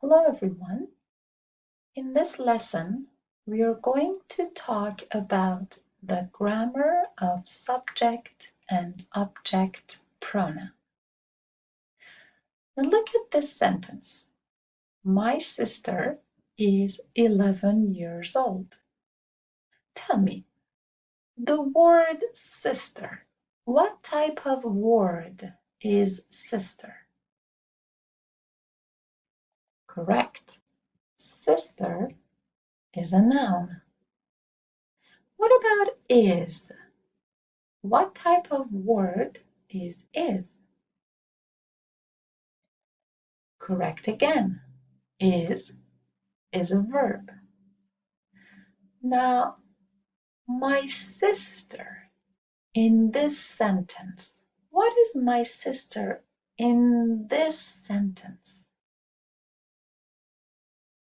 Hello everyone. In this lesson, we are going to talk about the grammar of subject and object pronoun. Now look at this sentence. My sister is 11 years old. Tell me, the word sister, what type of word is sister? Correct. Sister is a noun. What about is? What type of word is? Correct again. Is a verb. Now, my sister in this sentence. What is my sister in this sentence?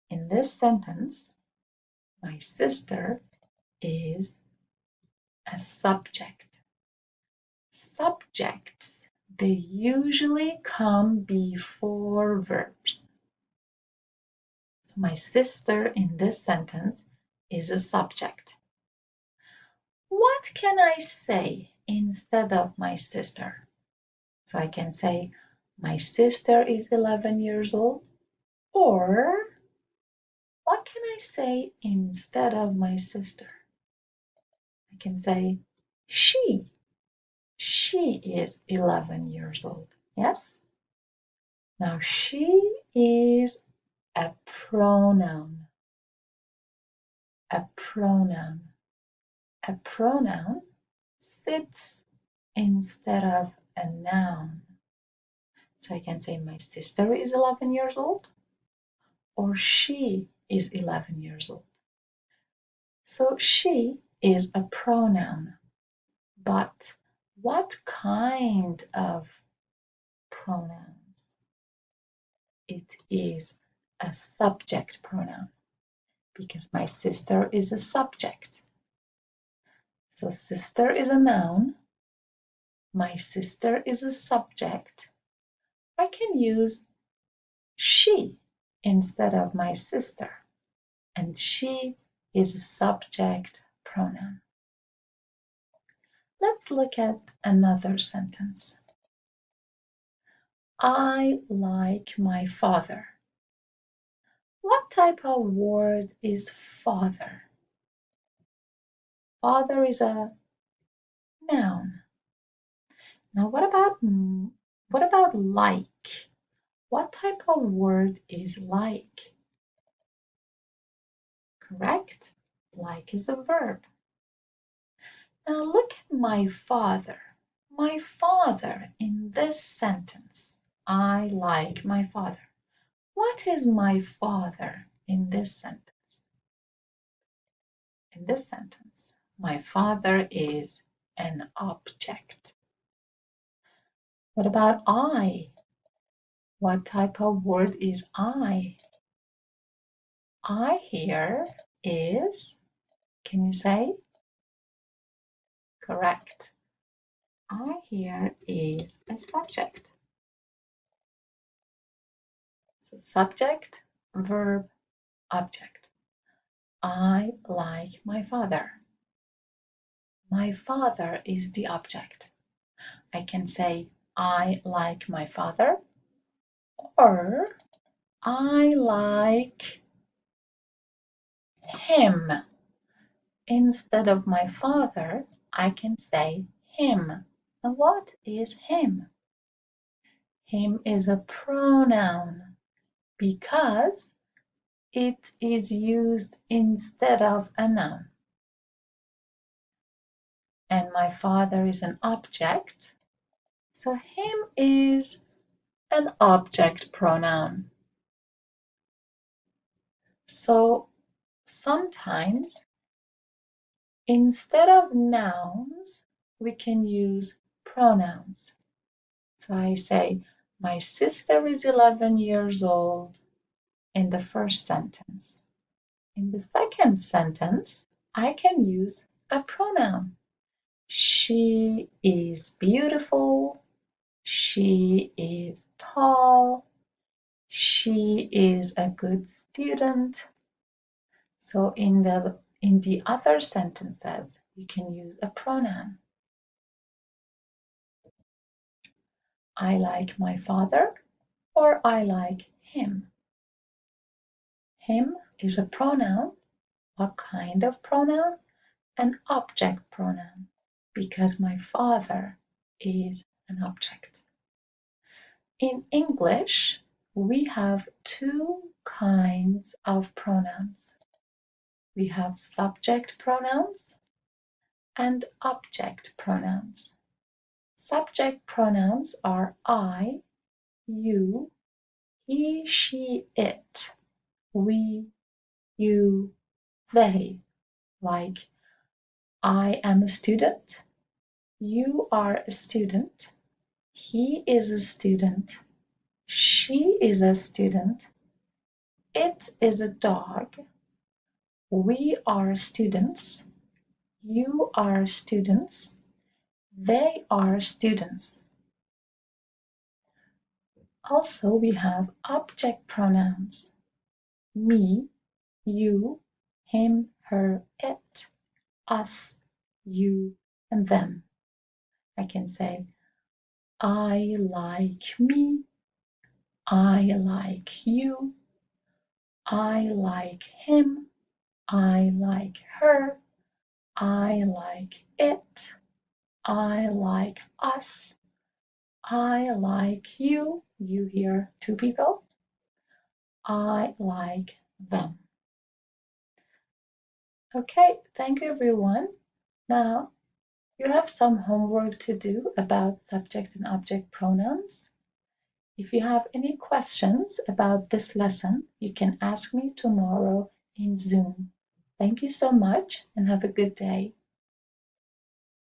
In this sentence, my sister is a subject. Subjects, they usually come before verbs. So my sister in this sentence is a subject. What can I say instead of my sister? So I can say, my sister is 11 years old, or what can I say instead of my sister? I can say, she is 11 years old. Yes? Now, she is a pronoun. A pronoun. A pronoun sits instead of a noun. So I can say my sister is 11 years old, or she is 11 years old. So she is a pronoun, but what kind of pronouns? It is a subject pronoun because my sister is a subject. So sister is a noun, my sister is a subject. I can use she instead of my sister, and she is a subject pronoun. Let's look at another sentence. I like my father. What type of word is father? Father is a noun. Now what about like? What type of word is like? Correct? Like is a verb. Now look at my father. My father in this sentence. I like my father. What is my father in this sentence? In this sentence, my father is an object. What about I? What type of word is I? I here is, can you say? Correct. I here is a subject. So subject, verb, object. I like my father. My father is the object. I can say I like my father, or I like him. Instead of my father, I can say him. And what is him? Him is a pronoun because it is used instead of a noun. And my father is an object, so him is an object pronoun. So sometimes instead of nouns, we can use pronouns. So I say, my sister is 11 years old in the first sentence. In the second sentence, I can use a pronoun. She is beautiful. She is tall. She is a good student. So in the other sentences, you can use a pronoun. I like my father, or I like him. Him is a pronoun. What kind of pronoun? An object pronoun, because my father is an object. In English, we have two kinds of pronouns. We have subject pronouns and object pronouns. Subject pronouns are I, you, he, she, it, we, you, they. Like, I am a student, you are a student, he is a student, she is a student, it is a dog, we are students, you are students, they are students. Also, we have object pronouns: me, you, him, her, it, us, you, and them. I can say, I like me, I like you, I like him, I like her, I like it, I like us, I like you. You hear two people. I like them. Okay, thank you everyone. Now you have some homework to do about subject and object pronouns. If you have any questions about this lesson, you can ask me tomorrow in Zoom. Thank you so much and have a good day.